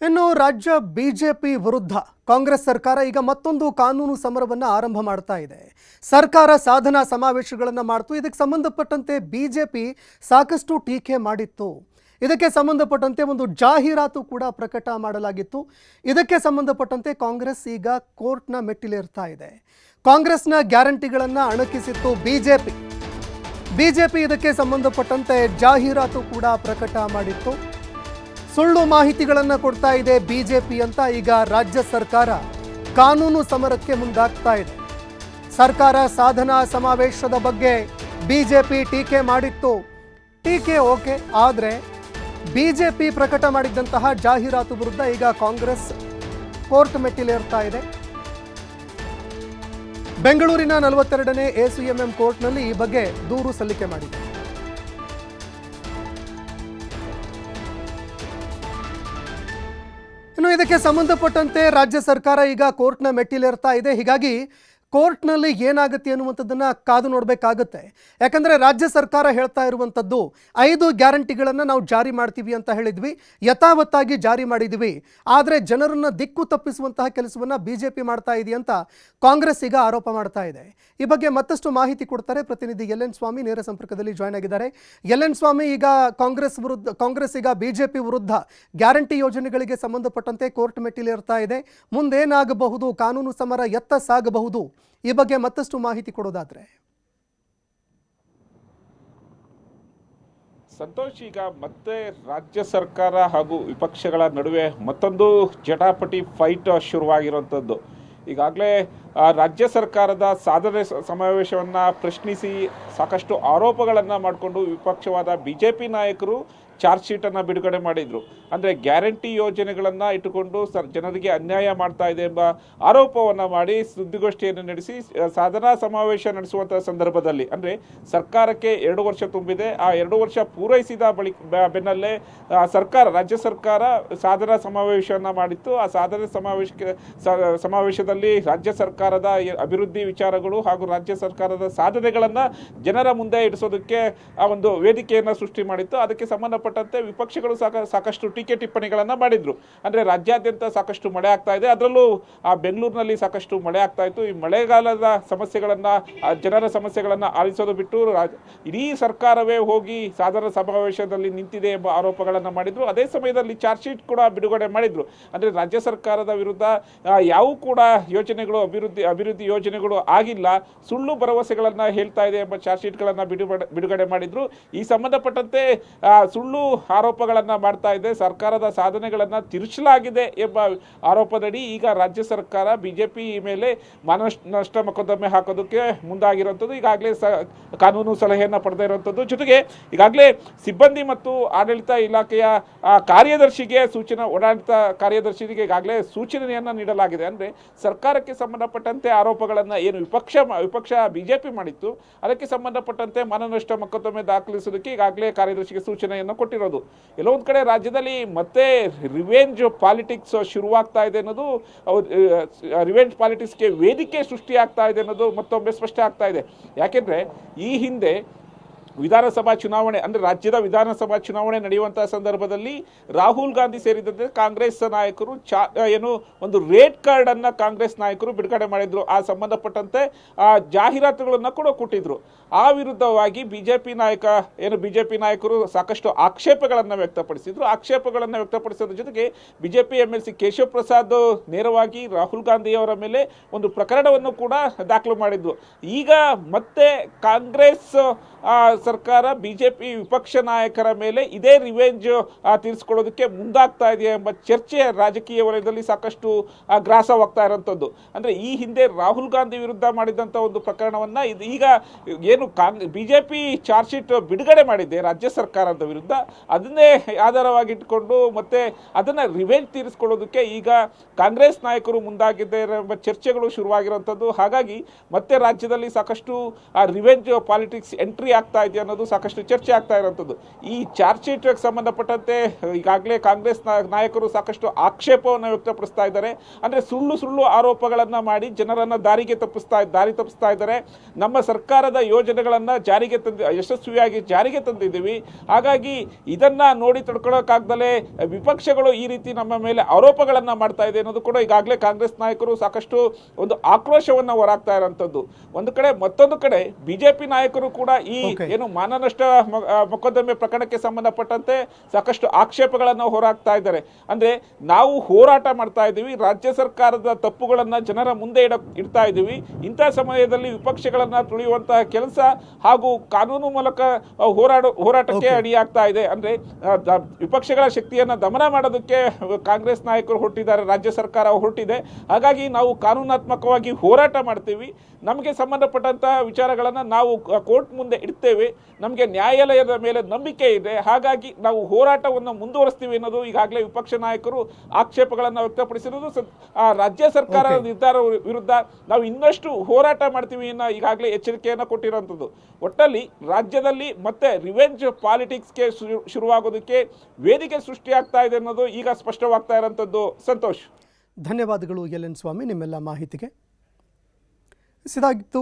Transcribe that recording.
ಇನ್ನು ರಾಜ್ಯ ಬಿಜೆಪಿ ವಿರುದ್ಧ ಕಾಂಗ್ರೆಸ್ ಸರ್ಕಾರ ಈಗ ಮತ್ತೊಂದು ಕಾನೂನು ಸಮರವನ್ನು ಆರಂಭ ಮಾಡ್ತಾ ಇದೆ. ಸರ್ಕಾರ ಸಾಧನಾ ಸಮಾವೇಶಗಳನ್ನು ಮಾಡ್ತು. ಇದಕ್ಕೆ ಸಂಬಂಧಪಟ್ಟಂತೆ ಬಿಜೆಪಿ ಸಾಕಷ್ಟು ಟೀಕೆ ಮಾಡಿತ್ತು. ಇದಕ್ಕೆ ಸಂಬಂಧಪಟ್ಟಂತೆ ಒಂದು ಜಾಹೀರಾತು ಕೂಡ ಪ್ರಕಟ ಮಾಡಲಾಗಿತ್ತು. ಇದಕ್ಕೆ ಸಂಬಂಧಪಟ್ಟಂತೆ ಕಾಂಗ್ರೆಸ್ ಈಗ ಕೋರ್ಟ್ನ ಮೆಟ್ಟಿಲೇರ್ತಾ ಇದೆ. ಕಾಂಗ್ರೆಸ್ನ ಗ್ಯಾರಂಟಿಗಳನ್ನು ಅಣಕಿಸಿತ್ತು ಬಿಜೆಪಿ ಇದಕ್ಕೆ ಸಂಬಂಧಪಟ್ಟಂತೆ ಜಾಹೀರಾತು ಕೂಡ ಪ್ರಕಟ ಮಾಡಿತ್ತು. ಸುಳ್ಳು ಮಾಹಿತಿಗಳನ್ನು ಕೊಡ್ತಾ ಇದೆ ಬಿಜೆಪಿ ಅಂತ ಈಗ ರಾಜ್ಯ ಸರ್ಕಾರ ಕಾನೂನು ಸಮರಕ್ಕೆ ಮುಂದಾಗ್ತಾ ಇದೆ. ಸರ್ಕಾರ ಸಾಧನಾ ಸಮಾವೇಶದ ಬಗ್ಗೆ ಬಿಜೆಪಿ ಟೀಕೆ ಮಾಡಿತ್ತು. ಟೀಕೆ ಓಕೆ, ಆದರೆ ಬಿಜೆಪಿ ಪ್ರಕಟ ಮಾಡಿದ್ದಂತಹ ಜಾಹೀರಾತು ವಿರುದ್ಧ ಈಗ ಕಾಂಗ್ರೆಸ್ ಕೋರ್ಟ್ ಮೆಟ್ಟಿಲೇರ್ತಾ ಇದೆ. ಬೆಂಗಳೂರಿನ 42ನೇ ಎಸಿಎಂಎಂ ಕೋರ್ಟ್ನಲ್ಲಿ ಈ ಬಗ್ಗೆ ದೂರು ಸಲ್ಲಿಕೆ ಮಾಡಿದೆ. ಇನ್ನು ಇದಕ್ಕೆ ಸಂಬಂಧಪಟ್ಟಂತೆ ರಾಜ್ಯ ಸರ್ಕಾರ ಈಗ ಕೋರ್ಟ್ನ ಮೆಟ್ಟಿಲೇರ್ತಾ ಇದೆ. ಹೀಗಾಗಿ ಕೋರ್ಟ್ನಲ್ಲಿ ಏನಾಗುತ್ತೆ ಅನ್ನುವಂಥದ್ದನ್ನು ಕಾದು ನೋಡಬೇಕಾಗುತ್ತೆ. ಯಾಕಂದರೆ ರಾಜ್ಯ ಸರ್ಕಾರ ಹೇಳ್ತಾ ಇರುವಂಥದ್ದು 5 ಗ್ಯಾರಂಟಿಗಳನ್ನು ನಾವು ಜಾರಿ ಮಾಡ್ತೀವಿ ಅಂತ ಹೇಳಿದ್ವಿ, ಯಥಾವತ್ತಾಗಿ ಜಾರಿ ಮಾಡಿದ್ವಿ. ಆದರೆ ಜನರನ್ನು ದಿಕ್ಕು ತಪ್ಪಿಸುವಂತಹ ಕೆಲಸವನ್ನು ಬಿಜೆಪಿ ಮಾಡ್ತಾ ಇದೆ ಅಂತ ಕಾಂಗ್ರೆಸ್ ಈಗ ಆರೋಪ ಮಾಡ್ತಾ ಇದೆ. ಈ ಬಗ್ಗೆ ಮತ್ತಷ್ಟು ಮಾಹಿತಿ ಕೊಡ್ತಾರೆ ಪ್ರತಿನಿಧಿ ಎಲ್.ಎನ್. ಸ್ವಾಮಿ, ನೇರ ಸಂಪರ್ಕದಲ್ಲಿ ಜಾಯ್ನ್ ಆಗಿದ್ದಾರೆ. ಎಲ್.ಎನ್. ಸ್ವಾಮಿ, ಈಗ ಕಾಂಗ್ರೆಸ್ ಈಗ ಬಿಜೆಪಿ ವಿರುದ್ಧ ಗ್ಯಾರಂಟಿ ಯೋಜನೆಗಳಿಗೆ ಸಂಬಂಧಪಟ್ಟಂತೆ ಕೋರ್ಟ್ ಮೆಟ್ಟಿಲೇರ್ತಾ ಇದೆ. ಮುಂದೇನಾಗಬಹುದು, ಕಾನೂನು ಸಮರ ಎತ್ತ ಸಾಗಬಹುದು, ಈ ಬಗ್ಗೆ ಮತ್ತಷ್ಟು ಮಾಹಿತಿ ಕೊಡೋದಾದ್ರೆ. ಸಂತೋಷ್, ಈಗ ಮತ್ತೆ ರಾಜ್ಯ ಸರ್ಕಾರ ಹಾಗೂ ವಿಪಕ್ಷಗಳ ನಡುವೆ ಮತ್ತೊಂದು ಜಟಾಪಟಿ ಫೈಟ್ ಶುರುವಾಗಿರುವಂಥದ್ದು. ಈಗಾಗಲೇ ರಾಜ್ಯ ಸರ್ಕಾರದ ಸಾಧನೆ ಸಮಾವೇಶವನ್ನು ಪ್ರಶ್ನಿಸಿ ಸಾಕಷ್ಟು ಆರೋಪಗಳನ್ನು ಮಾಡಿಕೊಂಡು ವಿಪಕ್ಷವಾದ ಬಿಜೆಪಿ ನಾಯಕರು ಚಾರ್ಜ್ ಶೀಟನ್ನು ಬಿಡುಗಡೆ ಮಾಡಿದರು. ಅಂದರೆ ಗ್ಯಾರಂಟಿ ಯೋಜನೆಗಳನ್ನು ಇಟ್ಟುಕೊಂಡು ಜನರಿಗೆ ಅನ್ಯಾಯ ಮಾಡ್ತಾ ಇದೆ ಎಂಬ ಆರೋಪವನ್ನು ಮಾಡಿ ಸುದ್ದಿಗೋಷ್ಠಿಯನ್ನು ನಡೆಸಿ ಸಾಧನಾ ಸಮಾವೇಶ ನಡೆಸುವಂಥ ಸಂದರ್ಭದಲ್ಲಿ, ಅಂದರೆ ಸರ್ಕಾರಕ್ಕೆ 2 ವರ್ಷ ತುಂಬಿದೆ, ಆ 2 ವರ್ಷ ಪೂರೈಸಿದ ಬೆನ್ನಲ್ಲೇ ರಾಜ್ಯ ಸರ್ಕಾರ ಸಾಧನಾ ಸಮಾವೇಶವನ್ನು ಮಾಡಿತ್ತು. ಆ ಸಾಧನಾ ಸಮಾವೇಶದಲ್ಲಿ ರಾಜ್ಯ ಸರ್ಕಾರದ ಅಭಿವೃದ್ಧಿ ವಿಚಾರಗಳು ಹಾಗೂ ರಾಜ್ಯ ಸರ್ಕಾರದ ಸಾಧನೆಗಳನ್ನು ಜನರ ಮುಂದೆ ಇಡಿಸೋದಕ್ಕೆ ಆ ಒಂದು ವೇದಿಕೆಯನ್ನು ಸೃಷ್ಟಿ ಮಾಡಿತ್ತು. ಅದಕ್ಕೆ ಸಂಬಂಧಪಟ್ಟಂತೆ ವಿಪಕ್ಷಗಳು ಸಾಕಷ್ಟು ಟೀಕೆ ಟಿಪ್ಪಣಿಗಳನ್ನು ಮಾಡಿದ್ರು. ಅಂದರೆ ರಾಜ್ಯಾದ್ಯಂತ ಸಾಕಷ್ಟು ಮಳೆ ಆಗ್ತಾ ಇದೆ, ಅದರಲ್ಲೂ ಬೆಂಗಳೂರಿನಲ್ಲಿ ಸಾಕಷ್ಟು ಮಳೆ ಆಗ್ತಾ ಇತ್ತು. ಈ ಮಳೆಗಾಲದ ಸಮಸ್ಯೆಗಳನ್ನು, ಜನರ ಸಮಸ್ಯೆಗಳನ್ನು ಆಲಿಸೋದು ಬಿಟ್ಟು ಇಡೀ ಸರ್ಕಾರವೇ ಹೋಗಿ ಸಾಧನಾ ಸಮಾವೇಶದಲ್ಲಿ ನಿಂತಿದೆ ಎಂಬ ಆರೋಪಗಳನ್ನು ಮಾಡಿದ್ರು. ಅದೇ ಸಮಯದಲ್ಲಿ ಚಾರ್ಜ್ ಶೀಟ್ ಕೂಡ ಬಿಡುಗಡೆ ಮಾಡಿದ್ರು. ಅಂದರೆ ರಾಜ್ಯ ಸರ್ಕಾರದ ವಿರುದ್ಧ ಯಾವ ಕೂಡ ಯೋಜನೆಗಳು ಅಭಿವೃದ್ಧಿ ಯೋಜನೆಗಳು ಆಗಿಲ್ಲ, ಸುಳ್ಳು ಭರವಸೆಗಳನ್ನು ಹೇಳ್ತಾ ಇದೆ ಎಂಬ ಚಾರ್ಜ್ ಶೀಟ್ಗಳನ್ನು ಬಿಡುಗಡೆ ಮಾಡಿದ್ರು. ಈ ಸಂಬಂಧಪಟ್ಟಂತೆ ಸುಳ್ಳು ಆರೋಪಗಳನ್ನು ಮಾಡ್ತಾ ಇದೆ, ಸರ್ಕಾರದ ಸಾಧನೆಗಳನ್ನು ತಿರುಚಲಾಗಿದೆ ಎಂಬ ಆರೋಪದಡಿ ಈಗ ರಾಜ್ಯ ಸರ್ಕಾರ ಬಿಜೆಪಿ ಮೇಲೆ ಮಾನನಷ್ಟ ಮೊಕದ್ದಮೆ ಹಾಕೋದಕ್ಕೆ ಮುಂದಾಗಿರುವಂಥದ್ದು. ಈಗಾಗಲೇ ಕಾನೂನು ಸಲಹೆಯನ್ನು ಪಡೆದ ಇರುವಂಥದ್ದು. ಜೊತೆಗೆ ಈಗಾಗಲೇ ಸಿಬ್ಬಂದಿ ಮತ್ತು ಆಡಳಿತ ಇಲಾಖೆಯ ಓಡಾಡಳಿತ ಕಾರ್ಯದರ್ಶಿಗೆ ಈಗಾಗಲೇ ಸೂಚನೆಯನ್ನು ನೀಡಲಾಗಿದೆ. ಅಂದರೆ ಸರ್ಕಾರಕ್ಕೆ ಸಂಬಂಧಪಟ್ಟಂತೆ ಆರೋಪಗಳನ್ನು ಏನು ವಿಪಕ್ಷ ಬಿಜೆಪಿ ಮಾಡಿತ್ತು, ಅದಕ್ಕೆ ಸಂಬಂಧಪಟ್ಟಂತೆ ಮಾನನಷ್ಟ ಮೊಕದ್ದಮೆ ದಾಖಲಿಸೋದಕ್ಕೆ ಈಗಾಗಲೇ ಕಾರ್ಯದರ್ಶಿಗೆ ಸೂಚನೆಯನ್ನು ಕೊಟ್ಟಿರೋದು. ಎಲ್ಲೊಂದು ಕಡೆ ರಾಜ್ಯದಲ್ಲಿ ಮತ್ತೆ ರಿವೆಂಜ್ ಪಾಲಿಟಿಕ್ಸ್ ಶುರುವಾಗ್ತಾ ಇದೆ ಅನ್ನೋದು, ರಿವೆಂಜ್ ಪಾಲಿಟಿಕ್ಸ್ಗೆ ವೇದಿಕೆ ಸೃಷ್ಟಿಯಾಗ್ತಾ ಇದೆ ಅನ್ನೋದು ಮತ್ತೊಮ್ಮೆ ಸ್ಪಷ್ಟ ಆಗ್ತಾ ಇದೆ. ಯಾಕೆಂದರೆ ಈ ಹಿಂದೆ ವಿಧಾನಸಭಾ ಚುನಾವಣೆ, ಅಂದರೆ ರಾಜ್ಯದ ವಿಧಾನಸಭಾ ಚುನಾವಣೆ ನಡೆಯುವಂತಹ ಸಂದರ್ಭದಲ್ಲಿ ರಾಹುಲ್ ಗಾಂಧಿ ಸೇರಿದಂತೆ ಕಾಂಗ್ರೆಸ್ ನಾಯಕರು ಒಂದು ರೇಡ್ ಕಾರ್ಡ್ ಅನ್ನ ಕಾಂಗ್ರೆಸ್ ನಾಯಕರು ಬಿಡುಗಡೆ ಮಾಡಿದ್ರು. ಆ ಸಂಬಂಧಪಟ್ಟಂತೆ ಜಾಹೀರಾತುಗಳನ್ನು ಕೂಡ ಕೊಟ್ಟಿದ್ರು. ಆ ವಿರುದ್ಧವಾಗಿ ಬಿಜೆಪಿ ನಾಯಕರು ಸಾಕಷ್ಟು ಆಕ್ಷೇಪಗಳನ್ನು ವ್ಯಕ್ತಪಡಿಸಿದ್ರು. ಆಕ್ಷೇಪಗಳನ್ನು ವ್ಯಕ್ತಪಡಿಸೋದ್ರ ಜೊತೆಗೆ ಬಿಜೆಪಿ MLC ಕೇಶವ್ ಪ್ರಸಾದ್ ನೇರವಾಗಿ ರಾಹುಲ್ ಗಾಂಧಿ ಅವರ ಮೇಲೆ ಒಂದು ಪ್ರಕರಣವನ್ನು ಕೂಡ ದಾಖಲು ಮಾಡಿದ್ರು. ಈಗ ಮತ್ತೆ ಕಾಂಗ್ರೆಸ್ ಸರ್ಕಾರ ಬಿಜೆಪಿ ವಿಪಕ್ಷ ನಾಯಕರ ಮೇಲೆ ಇದೇ ರಿವೆಂಜ್ ತೀರಿಸಿಕೊಳ್ಳೋದಕ್ಕೆ ಮುಂದಾಗ್ತಾ ಇದೆ ಎಂಬ ಚರ್ಚೆ ರಾಜಕೀಯ ವಲಯದಲ್ಲಿ ಸಾಕಷ್ಟು ಗ್ರಾಸವಾಗ್ತಾ ಇರುವಂಥದ್ದು. ಅಂದರೆ ಈ ಹಿಂದೆ ರಾಹುಲ್ ಗಾಂಧಿ ವಿರುದ್ಧ ಮಾಡಿದಂಥ ಒಂದು ಪ್ರಕರಣವನ್ನು ಈಗ ಏನು ಬಿಜೆಪಿ ಚಾರ್ಜ್ ಶೀಟ್ ಬಿಡುಗಡೆ ಮಾಡಿದೆ ರಾಜ್ಯ ಸರ್ಕಾರದ ವಿರುದ್ಧ, ಅದನ್ನೇ ಆಧಾರವಾಗಿಟ್ಟುಕೊಂಡು ಮತ್ತೆ ಅದನ್ನು ರಿವೆಂಜ್ ತೀರಿಸಿಕೊಳ್ಳೋದಕ್ಕೆ ಈಗ ಕಾಂಗ್ರೆಸ್ ನಾಯಕರು ಮುಂದಾಗಿದ್ದಾರೆ ಎಂಬ ಚರ್ಚೆಗಳು ಶುರುವಾಗಿರುವಂಥದ್ದು. ಹಾಗಾಗಿ ಮತ್ತೆ ರಾಜ್ಯದಲ್ಲಿ ಸಾಕಷ್ಟು ರಿವೆಂಜ್ ಪಾಲಿಟಿಕ್ಸ್ ಎಂಟ್ರಿ ರಿಕವರಿ ಆಗ್ತಾ ಇದೆ ಅನ್ನೋದು ಸಾಕಷ್ಟು ಚರ್ಚೆ ಆಗ್ತಾ ಇರೋಂಥದ್ದು. ಈ ಚಾರ್ಜ್ ಶೀಟ್ಗೆ ಸಂಬಂಧಪಟ್ಟಂತೆ ಈಗಾಗಲೇ ಕಾಂಗ್ರೆಸ್ ನಾಯಕರು ಸಾಕಷ್ಟು ಆಕ್ಷೇಪವನ್ನು ವ್ಯಕ್ತಪಡಿಸ್ತಾ ಇದ್ದಾರೆ. ಅಂದರೆ ಸುಳ್ಳು ಆರೋಪಗಳನ್ನು ಮಾಡಿ ಜನರನ್ನು ದಾರಿ ತಪ್ಪಿಸ್ತಾ ಇದ್ದಾರೆ. ನಮ್ಮ ಸರ್ಕಾರದ ಯೋಜನೆಗಳನ್ನು ಯಶಸ್ವಿಯಾಗಿ ಜಾರಿಗೆ ತಂದಿದ್ದೀವಿ. ಹಾಗಾಗಿ ಇದನ್ನ ನೋಡಿ ತಡ್ಕೊಳ್ಳೋಕ್ಕಾಗ್ದಲೇ ವಿಪಕ್ಷಗಳು ಈ ರೀತಿ ನಮ್ಮ ಮೇಲೆ ಆರೋಪಗಳನ್ನು ಮಾಡ್ತಾ ಇದೆ ಅನ್ನೋದು ಕೂಡ ಈಗಾಗಲೇ ಕಾಂಗ್ರೆಸ್ ನಾಯಕರು ಸಾಕಷ್ಟು ಒಂದು ಆಕ್ರೋಶವನ್ನು ಹೊರಾಗ್ತಾ ಇರೋಂಥದ್ದು ಒಂದು ಕಡೆ. ಮತ್ತೊಂದು ಕಡೆ ಬಿಜೆಪಿ ನಾಯಕರು ಕೂಡ ಈ ಏನು ಮಾನನಷ್ಟ ಮೊಕದ್ದಮೆ ಪ್ರಕರಣಕ್ಕೆ ಸಂಬಂಧಪಟ್ಟಂತೆ ಸಾಕಷ್ಟು ಆಕ್ಷೇಪಗಳನ್ನು ಹೊರಾಗ್ತಾ ಇದ್ದಾರೆ. ಅಂದ್ರೆ ನಾವು ಹೋರಾಟ ಮಾಡ್ತಾ ಇದ್ದೀವಿ, ರಾಜ್ಯ ಸರ್ಕಾರದ ತಪ್ಪುಗಳನ್ನ ಜನರ ಮುಂದೆ ಇಡ್ತಾ ಇದ್ದೀವಿ. ಇಂತಹ ಸಮಯದಲ್ಲಿ ವಿಪಕ್ಷಗಳನ್ನ ತುಳಿಯುವಂತಹ ಕೆಲಸ ಹಾಗೂ ಕಾನೂನು ಮೂಲಕ ಹೋರಾಟಕ್ಕೆ ಅಡಿಯಾಗ್ತಾ ಇದೆ. ಅಂದ್ರೆ ವಿಪಕ್ಷಗಳ ಶಕ್ತಿಯನ್ನ ದಮನ ಮಾಡೋದಕ್ಕೆ ಕಾಂಗ್ರೆಸ್ ನಾಯಕರು ಹೊರಟಿದ್ದಾರೆ, ರಾಜ್ಯ ಸರ್ಕಾರ ಹೊರಟಿದೆ. ಹಾಗಾಗಿ ನಾವು ಕಾನೂನಾತ್ಮಕವಾಗಿ ಹೋರಾಟ ಮಾಡ್ತೀವಿ. ನಮಗೆ ಸಂಬಂಧಪಟ್ಟಂತಹ ವಿಚಾರಗಳನ್ನು ನಾವು ಕೋರ್ಟ್ ಮುಂದೆ ಇಡ್ತೇವೆ. ನಮಗೆ ನ್ಯಾಯಾಲಯದ ಮೇಲೆ ನಂಬಿಕೆ ಇದೆ. ಹಾಗಾಗಿ ನಾವು ಹೋರಾಟವನ್ನು ಮುಂದುವರಿಸ್ತೀವಿ ಅನ್ನೋದು ಈಗಾಗಲೇ ವಿಪಕ್ಷ ನಾಯಕರು ಆಕ್ಷೇಪಗಳನ್ನು ವ್ಯಕ್ತಪಡಿಸಿರುವುದು. ರಾಜ್ಯ ಸರ್ಕಾರದ ನಿರ್ಧಾರ ವಿರುದ್ಧ ನಾವು ಇನ್ನಷ್ಟು ಹೋರಾಟ ಮಾಡ್ತೀವಿ ಅನ್ನೋ ಈಗಾಗಲೇ ಎಚ್ಚರಿಕೆಯನ್ನು ಕೊಟ್ಟಿರುವಂಥದ್ದು. ಒಟ್ಟಲ್ಲಿ ರಾಜ್ಯದಲ್ಲಿ ಮತ್ತೆ ರಿವೆಂಜ್ ಪಾಲಿಟಿಕ್ಸ್ಗೆ ಶುರುವಾಗೋದಕ್ಕೆ ವೇದಿಕೆ ಸೃಷ್ಟಿಯಾಗ್ತಾ ಇದೆ ಅನ್ನೋದು ಈಗ ಸ್ಪಷ್ಟವಾಗ್ತಾ ಇರೋಂಥದ್ದು. ಸಂತೋಷ್, ಧನ್ಯವಾದಗಳು ಎಲ್ ಎನ್ ಸ್ವಾಮಿ ನಿಮ್ಮೆಲ್ಲ ಮಾಹಿತಿಗೆ. ಇದಾಗಿತ್ತು